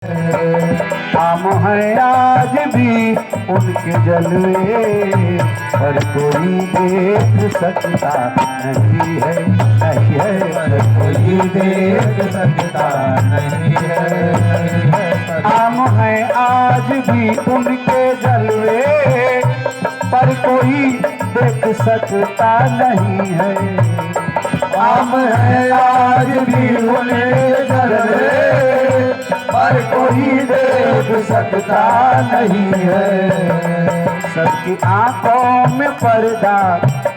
हम हैं आज भी उनके जलवे, पर कोई देख सकता नहीं है, नहीं है, पर कोई देख सकता नहीं है। हम हैं आज भी उनके जलवे, पर कोई देख सकता नहीं है। हम हैं आज भी उनके जलवे, पर कोई देख सकता नहीं है। सबकी आंखों में पर्दा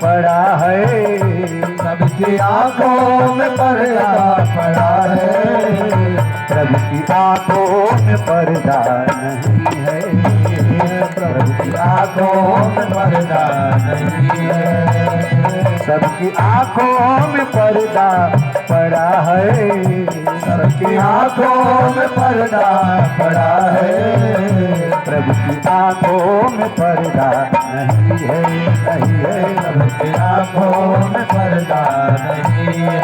पड़ा है, सबकी आंखों में पर्दा पड़ा है, प्रभु की आंखों में पर्दा नहीं है, प्रभु की आंखों में पर्दा नहीं है। सबकी आंखों में पर्दा पड़ा है, सबकी आंखों में पर्दा पड़ा है, प्रभु की आंखों में पर्दा नहीं है, नहीं है, प्रभु की आंखों में पर्दा नहीं है।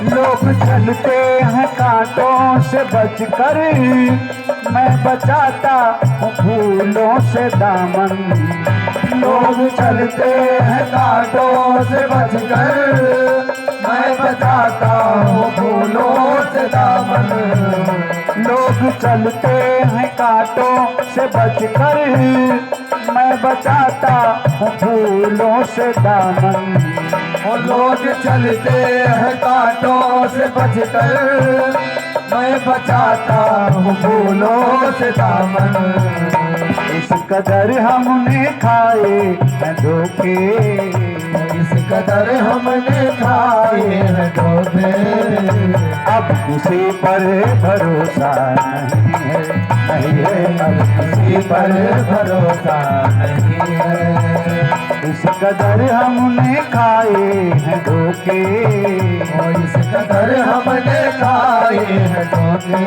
लोग चलते हैं कांटों से बचकर, मैं बचाता हूँ फूलों से दामन। लोग चलते हैं कांटों से बचकर, मैं बचाता हूँ फूलों से दामन। लोग चलते हैं कांटों से बचकर, मैं बचाता हूँ फूलों से दामन। वो लोग चलते हैं कांटों से बचकर, मैं बचाता हूँ फूलों से दामन। इस कदर हमने खाए हैं धोखे, इस कदर हमने खाए हैं धोखे, अब किसी पर भरोसा नहीं है, नहीं है, अब किसी पर भरोसा नहीं है। इस कदर हमने खाए हैं धोखे, इस कदर हमने खाए हैं धोखे,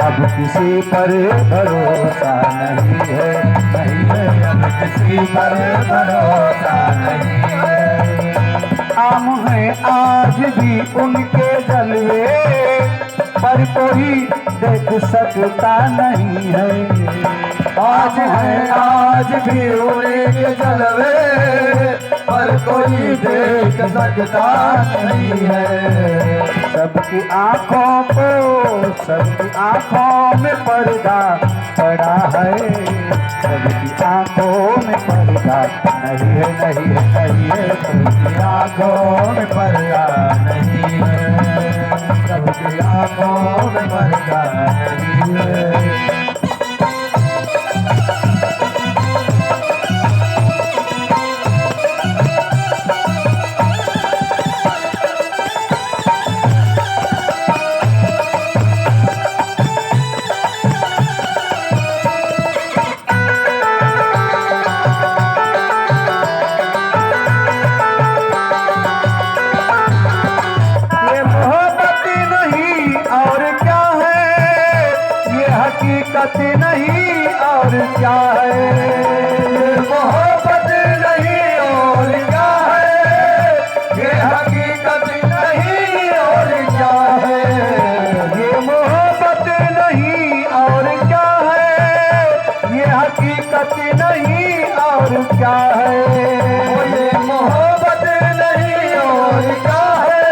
अब किसी पर भरोसा नहीं है, नहीं है, अब किसी पर भरोसा नहीं है। हम हैं आज भी उनके जलवे, पर कोई देख सकता नहीं है। आज है आज भी उनके जलवे, पर कोई देख सकता नहीं है। सबकी आंखों को, सबकी आंखों में पर्दा पड़ा है, सबकी आंखों में पर्दा नहीं है, नहीं है, नहीं है, सबकी आंखों में पर्दा नहीं है, सबकी आंखों में पर्दा नहीं है। हकीकत नहीं और क्या है, मोहब्बत नहीं और क्या है, ये हकीकत नहीं और क्या है। ये मोहब्बत नहीं और क्या है, ये हकीकत नहीं और क्या है। ये मोहब्बत नहीं और क्या है,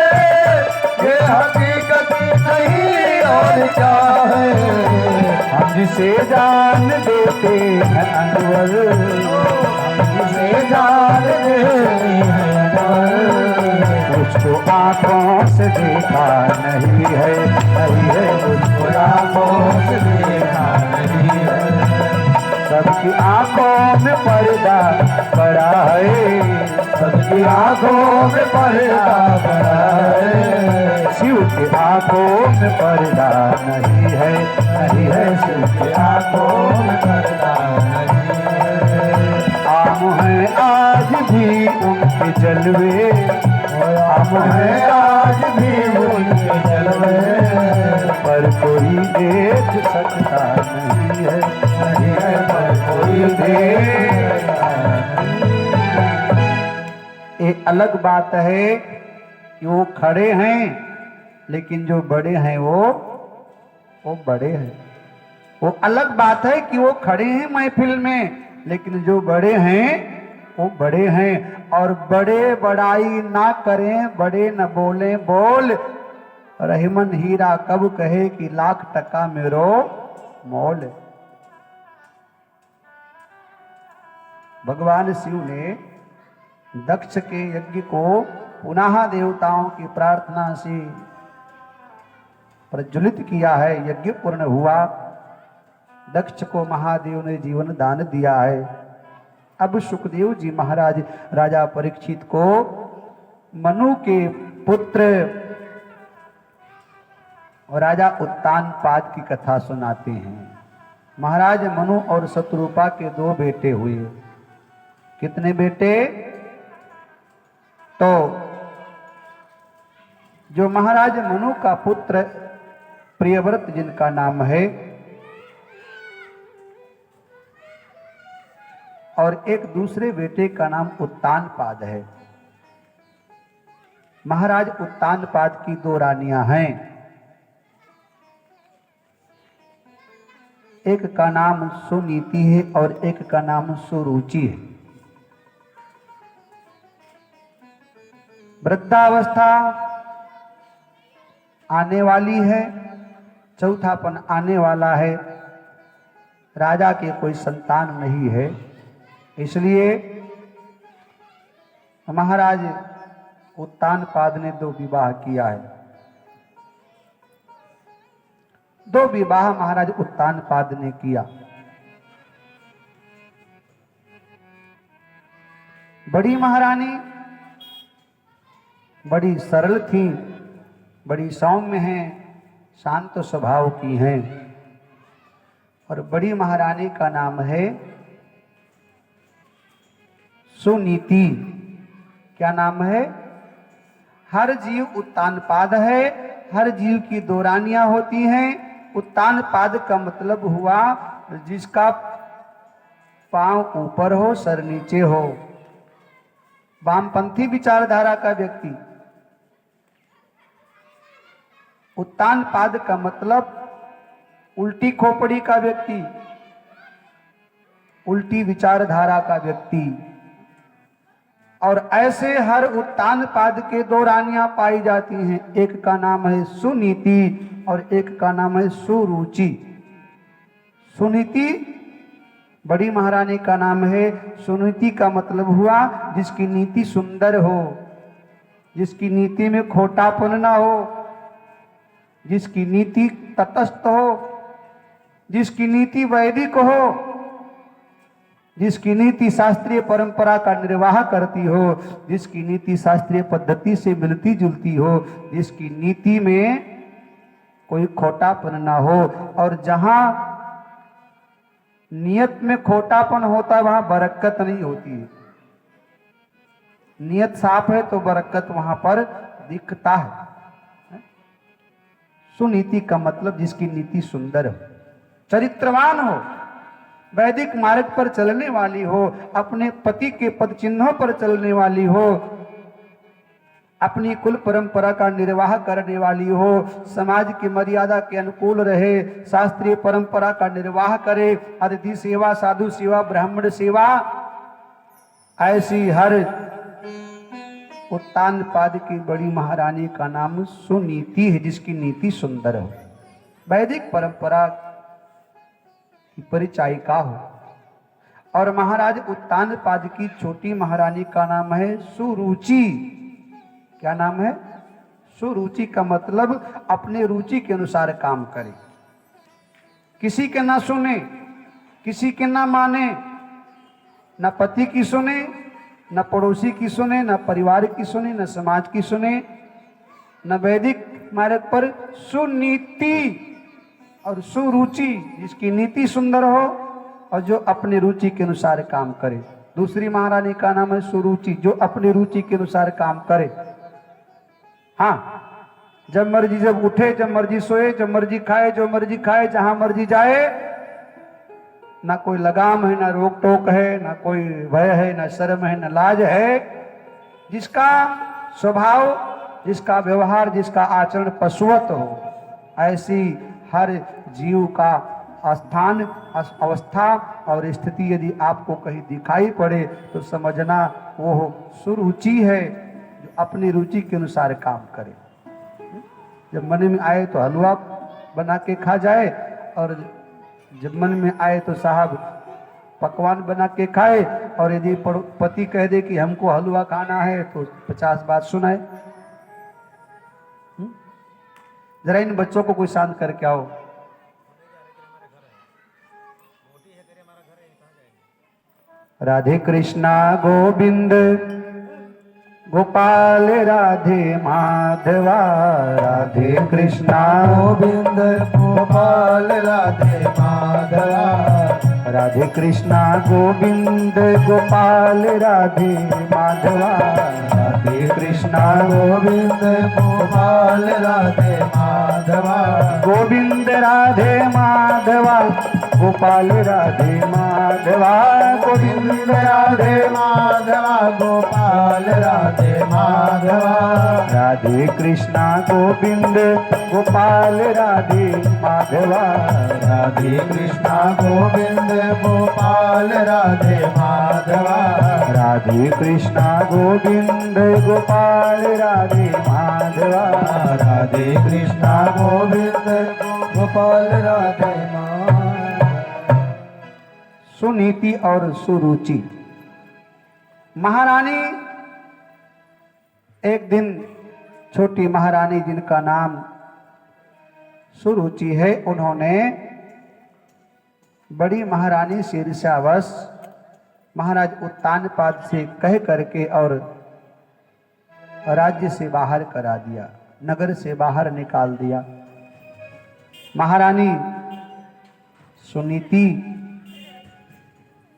ये हकीकत नहीं और क्या है। हम जिसे जान देते हैं अनवर, हम जिसे जान देते हैं अनवर, उसको आंखों से देखा नहीं है, नहीं है, उसको आंखों से देखा नहीं है। सबकी आंखों में पर्दा पड़ा है, सबकी आंखों में पर्दा पड़ा है, शिव की आंखों में पर्दा नहीं है, नहीं है शिव की आंखों में पर्दा नहीं है। आम है आज भी उनके जलवे, आम है आज भी उनके जलवे, पर कोई देख सकता नहीं है, नहीं है पर कोई देख। एक अलग बात है कि वो खड़े हैं, लेकिन जो बड़े हैं वो बड़े हैं। वो अलग बात है कि वो खड़े हैं महफिल में, लेकिन जो बड़े हैं वो बड़े हैं। और बड़े बड़ाई ना करें, बड़े न बोले बोल, रहीमन हीरा कब कहे कि लाख टका मेरो मोल। भगवान शिव ने दक्ष के यज्ञ को पुनः देवताओं की प्रार्थना से प्रज्वलित किया है। यज्ञ पूर्ण हुआ, दक्ष को महादेव ने जीवन दान दिया है। अब सुखदेव जी महाराज राजा परीक्षित को मनु के पुत्र और राजा उत्तानपाद की कथा सुनाते हैं। महाराज मनु और शत्रुपा के 2 बेटे हुए। कितने बेटे? तो जो महाराज मनु का पुत्र प्रियव्रत जिनका नाम है, और एक दूसरे बेटे का नाम उत्तानपाद है। महाराज उत्तानपाद की 2 रानियां हैं। एक का नाम सुनीति है और एक का नाम सुरुचि है। वृद्धावस्था आने वाली है, चौथापन आने वाला है, राजा के कोई संतान नहीं है, इसलिए महाराज उत्तानपाद ने 2 विवाह किया है। 2 विवाह महाराज उत्तानपाद ने किया। बड़ी महारानी बड़ी सरल थी, बड़ी सौम्य हैं, शांत स्वभाव की हैं। और बड़ी महारानी का नाम है सुनीति। क्या नाम है? हर जीव उत्तानपाद है, हर जीव की 2 रानियां होती हैं। उत्तानपाद का मतलब हुआ जिसका पांव ऊपर हो, सर नीचे हो, वामपंथी विचारधारा का व्यक्ति। उत्तानपाद का मतलब उल्टी खोपड़ी का व्यक्ति, उल्टी विचारधारा का व्यक्ति। और ऐसे हर उत्तानपाद के 2 रानियां पाई जाती हैं। एक का नाम है सुनीति और एक का नाम है सुरुचि। सुनीति बड़ी महारानी का नाम है। सुनीति का मतलब हुआ जिसकी नीति सुंदर हो, जिसकी नीति में खोटापन ना हो, जिसकी नीति तटस्थ हो, जिसकी नीति वैदिक हो, जिसकी नीति शास्त्रीय परंपरा का निर्वाह करती हो, जिसकी नीति शास्त्रीय पद्धति से मिलती जुलती हो, जिसकी नीति में कोई खोटापन ना हो। और जहां नियत में खोटापन होता है वहां बरकत नहीं होती है। नियत साफ है तो बरकत वहां पर दिखता है। सुनीति का मतलब जिसकी नीति सुंदर हो, चरित्रवान हो, वैदिक मार्ग पर चलने वाली हो, अपने पति के पद चिन्हों पर चलने वाली हो, अपनी कुल परंपरा का निर्वाह करने वाली हो, समाज की मर्यादा के अनुकूल रहे, शास्त्रीय परंपरा का निर्वाह करे, अतिथि सेवा, साधु सेवा, ब्राह्मण सेवा। ऐसी हर उत्तानपाद की बड़ी महारानी का नाम सुनीति है, जिसकी नीति सुंदर हो, वैदिक परंपरा की परिचायिका हो। और महाराज उत्तानपाद की छोटी महारानी का नाम है सुरुचि। क्या नाम है? सुरुचि का मतलब अपने रुचि के अनुसार काम करे, किसी के ना सुने, किसी के ना माने, न पति की सुने, न पड़ोसी की सुने, न परिवार की सुने, न समाज की सुने, न वैदिक मार्ग पर सुनीति और सुरुचि, जिसकी नीति सुंदर हो और जो अपनी रुचि के अनुसार काम करे। दूसरी महारानी का नाम है सुरुचि, जो अपनी रुचि के अनुसार काम करे। हाँ, जब मर्जी जब उठे, जब मर्जी सोए, जब मर्जी खाए, जो मर्जी खाए, जहां मर्जी जाए, ना कोई लगाम है, ना रोक टोक है, ना कोई भय है, ना शर्म है, ना लाज है। जिसका स्वभाव, जिसका व्यवहार, जिसका आचरण पशुवत हो, ऐसी हर जीव का स्थान, अवस्था और स्थिति यदि आपको कहीं दिखाई पड़े तो समझना वो सुरुचि है, जो अपनी रुचि के अनुसार काम करे। जब मन में आए तो हलवा बना के खा जाए, और जब मन में आए तो साहब पकवान बना के खाए, और यदि पति कह दे कि हमको हलवा खाना है तो 50 बात सुनाए। जरा इन बच्चों को कोई शांत करके आओ। राधे कृष्णा गोविंद गोपाल राधे माधवा, राधे कृष्णा गोविंद गोपाल राधे माधवा, राधे कृष्णा गोविंद गोपाल राधे माधवा, राधे कृष्णा गोविंद गोपाल राधे माधवा, गोविंद राधे माधवा, गोपाल राधे माधवा, गोविंद राधे माधवा, गोपाल राधे माधवा, राधे कृष्णा गोविंद गोपाल राधे माधवा, राधे कृष्णा गोविंद गोपाल राधे माधवा, राधे कृष्णा गोविंद गोपाल राधे माधवा, राधे कृष्णा गोविंद गोपाल राधे माधवा। सुनीति और सुरुचि। महारानी, एक दिन छोटी महारानी जिनका नाम सुरुचि है, उन्होंने बड़ी महारानी से ईर्ष्यावश महाराज उत्तानपाद से कह करके और राज्य से बाहर करा दिया, नगर से बाहर निकाल दिया। महारानी सुनीति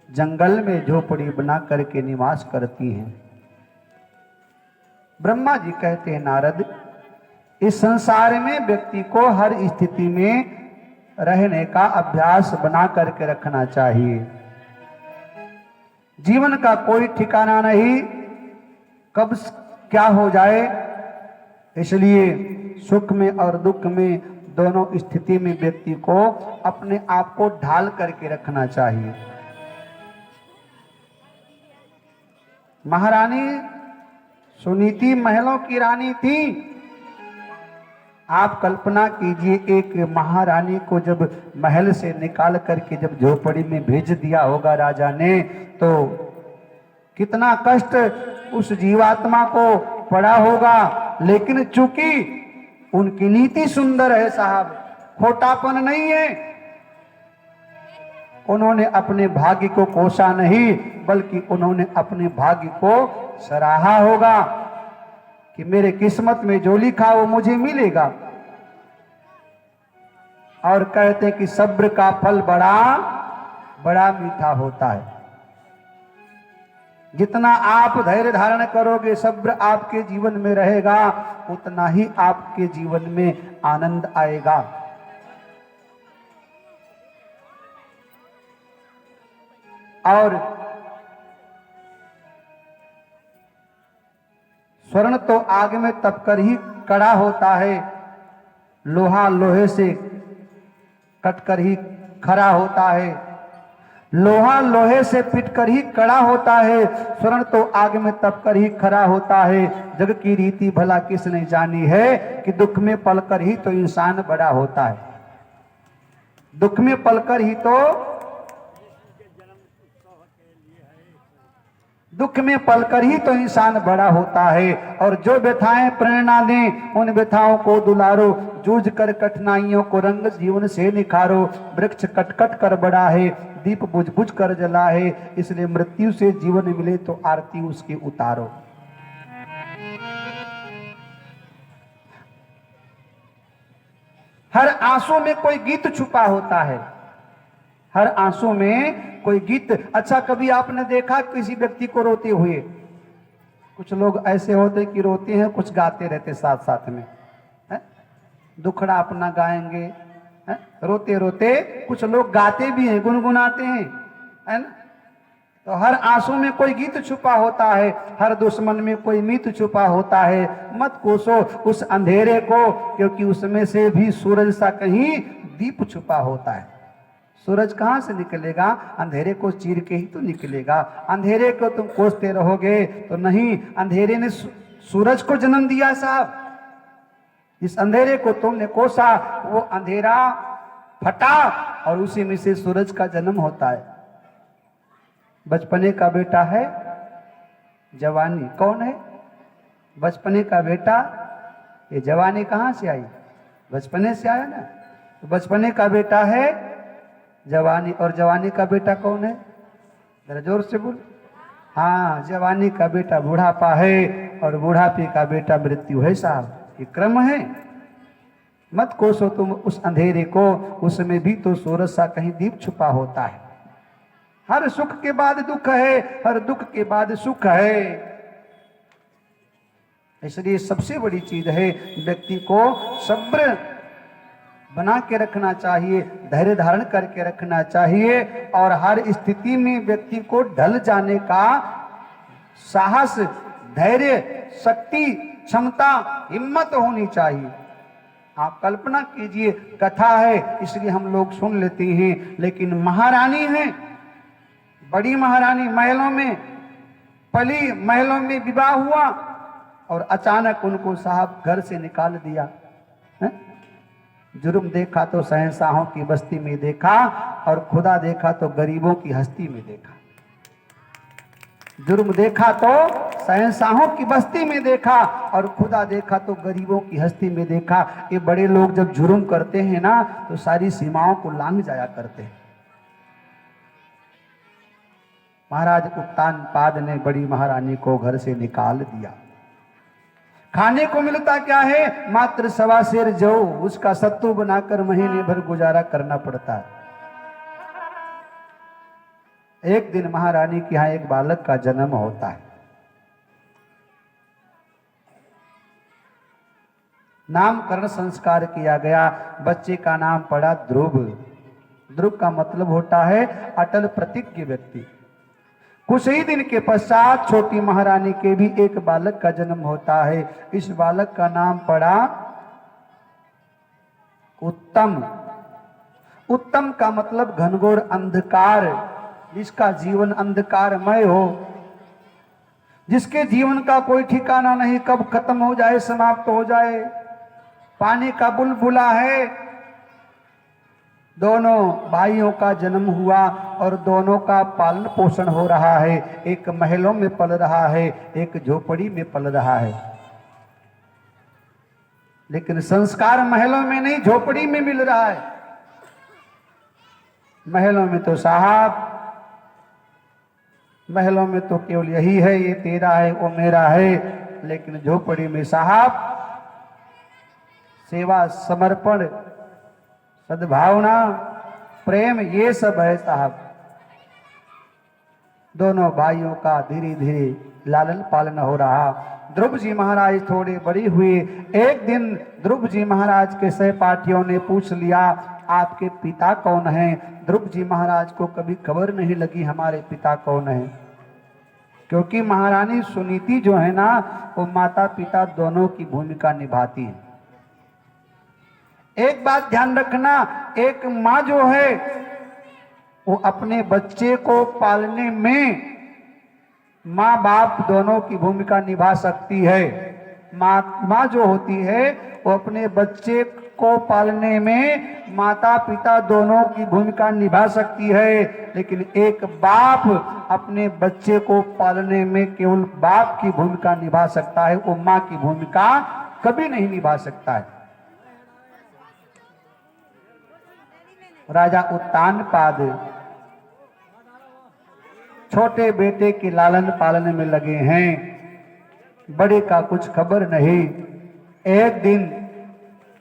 जंगल में झोपड़ी बना करके निवास करती हैं। ब्रह्मा जी कहते हैं, नारद, इस संसार में व्यक्ति को हर स्थिति में रहने का अभ्यास बना करके रखना चाहिए। जीवन का कोई ठिकाना नहीं, कब क्या हो जाए, इसलिए सुख में और दुख में दोनों स्थिति में व्यक्ति को अपने आप को ढाल करके रखना चाहिए। महारानी सुनीति महलों की रानी थी। आप कल्पना कीजिए, एक महारानी को जब महल से निकाल करके जब झोपड़ी में भेज दिया होगा राजा ने, तो कितना कष्ट उस जीवात्मा को पड़ा होगा। लेकिन चूंकि उनकी नीति सुंदर है साहब, खोटापन नहीं है, उन्होंने अपने भाग्य को कोसा नहीं, बल्कि उन्होंने अपने भाग्य को सराहा होगा कि मेरे किस्मत में जो लिखा वो मुझे मिलेगा। और कहते हैं कि सब्र का फल बड़ा बड़ा मीठा होता है। जितना आप धैर्य धारण करोगे, सब्र आपके जीवन में रहेगा, उतना ही आपके जीवन में आनंद आएगा। और स्वर्ण तो आग में तपकर ही कड़ा होता है, लोहा लोहे से कटकर ही खरा होता है, लोहा लोहे से पिटकर ही कड़ा होता है, स्वर्ण तो आग में तपकर ही खरा होता है। जग की रीति भला किसने जानी है कि दुख में पलकर ही तो इंसान बड़ा होता है। दुख में पलकर ही तो दुख में पलकर ही तो इंसान बड़ा होता है। और जो व्यथाएं प्रेरणा दें उन व्यथाओं को दुलारो, जूझ कर कठिनाइयों को रंग जीवन से निखारो। वृक्ष कट कट कर बड़ा है, दीप बुझ बुझ कर जला है, इसलिए मृत्यु से जीवन मिले तो आरती उसकी उतारो। हर आंसू में कोई गीत छुपा होता है, हर आंसू में कोई गीत। अच्छा, कभी आपने देखा किसी व्यक्ति को रोते हुए? कुछ लोग ऐसे होते कि रोते हैं, कुछ गाते रहते साथ साथ में, है? दुखड़ा अपना गाएंगे, है? रोते रोते कुछ लोग गाते भी हैं, गुनगुनाते हैं, है ना? तो हर आंसू में कोई गीत छुपा होता है, हर दुश्मन में कोई मीत छुपा होता है। मत कोसो उस अंधेरे को, क्योंकि उसमें से भी सूरज सा कहीं दीप छुपा होता है। सूरज कहां से निकलेगा? अंधेरे को चीर के ही तो निकलेगा। अंधेरे को तुम कोसते रहोगे तो नहीं, अंधेरे ने सूरज को जन्म दिया साहब। इस अंधेरे को तुमने कोसा, वो अंधेरा फटा और उसी में से सूरज का जन्म होता है। बचपने का बेटा है जवानी। कौन है बचपने का बेटा? ये जवानी कहां से आई? बचपने से आया ना। तो बचपने का बेटा है जवानी। और जवानी का बेटा कौन है? जरा जोर से बोल। हाँ, जवानी का बेटा बुढ़ापा है और बुढ़ापे का बेटा मृत्यु है साहब। ये क्रम है। मत कोसो तुम उस अंधेरे को, उसमें भी तो सूरज सा कहीं दीप छुपा होता है। हर सुख के बाद दुख है, हर दुख के बाद सुख है। इसलिए सबसे बड़ी चीज है व्यक्ति को सब्र बना के रखना चाहिए, धैर्य धारण करके रखना चाहिए, और हर स्थिति में व्यक्ति को ढल जाने का साहस, धैर्य, शक्ति, क्षमता, हिम्मत होनी चाहिए। आप कल्पना कीजिए, कथा है इसलिए हम लोग सुन लेते हैं, लेकिन महारानी है, बड़ी महारानी, महलों में पली, महलों में विवाह हुआ और अचानक उनको साहब घर से निकाल दिया है? जुर्म देखा तो शहंशाहों की बस्ती में देखा, और खुदा देखा तो गरीबों की हस्ती में देखा। जुर्म देखा तो शहंशाहों की बस्ती में देखा, और खुदा देखा तो गरीबों की हस्ती में देखा। ये बड़े लोग जब जुर्म करते हैं ना, तो सारी सीमाओं को लांघ जाया करते हैं। महाराज उत्तानपाद ने बड़ी महारानी को घर से निकाल दिया। खाने को मिलता क्या है? मात्र 1.25 सेर जौ, उसका सत्तू बनाकर महीने भर गुजारा करना पड़ता है। एक दिन महारानी के यहां एक बालक का जन्म होता है। नामकरण संस्कार किया गया। बच्चे का नाम पड़ा ध्रुव। ध्रुव का मतलब होता है अटल प्रतिज्ञ व्यक्ति। कुछ ही दिन के पश्चात छोटी महारानी के भी एक बालक का जन्म होता है। इस बालक का नाम पड़ा उत्तम। उत्तम का मतलब घनघोर अंधकार, जिसका जीवन अंधकारमय हो, जिसके जीवन का कोई ठिकाना नहीं, कब खत्म हो जाए, समाप्त हो जाए। पानी का बुलबुला है। दोनों भाइयों का जन्म हुआ और दोनों का पालन पोषण हो रहा है। एक महलों में पल रहा है, एक झोपड़ी में पल रहा है। लेकिन संस्कार महलों में नहीं, झोपड़ी में मिल रहा है। महलों में तो साहब, महलों में तो केवल यही है, ये तेरा है, वो मेरा है। लेकिन झोपड़ी में साहब सेवा, समर्पण, सद्भावना, प्रेम, ये सब है साहब। दोनों भाइयों का धीरे धीरे लालन पालन हो रहा। ध्रुव जी महाराज थोड़े बड़े हुए। एक दिन ध्रुव जी महाराज के सहपाठियों ने पूछ लिया, आपके पिता कौन हैं? ध्रुव जी महाराज को कभी खबर नहीं लगी हमारे पिता कौन हैं, क्योंकि महारानी सुनीति जो है ना, वो माता पिता दोनों की भूमिका निभाती है। एक बात ध्यान रखना, एक माँ जो है वो अपने बच्चे को पालने में माँ बाप दोनों की भूमिका निभा सकती है, माँ जो होती है वो अपने बच्चे को पालने में माता पिता दोनों की भूमिका निभा सकती है, लेकिन एक बाप अपने बच्चे को पालने में केवल बाप की भूमिका निभा सकता है, वो माँ की भूमिका कभी नहीं निभा सकता है। राजा उत्तानपाद छोटे बेटे के लालन पालन में लगे हैं, बड़े का कुछ खबर नहीं। एक दिन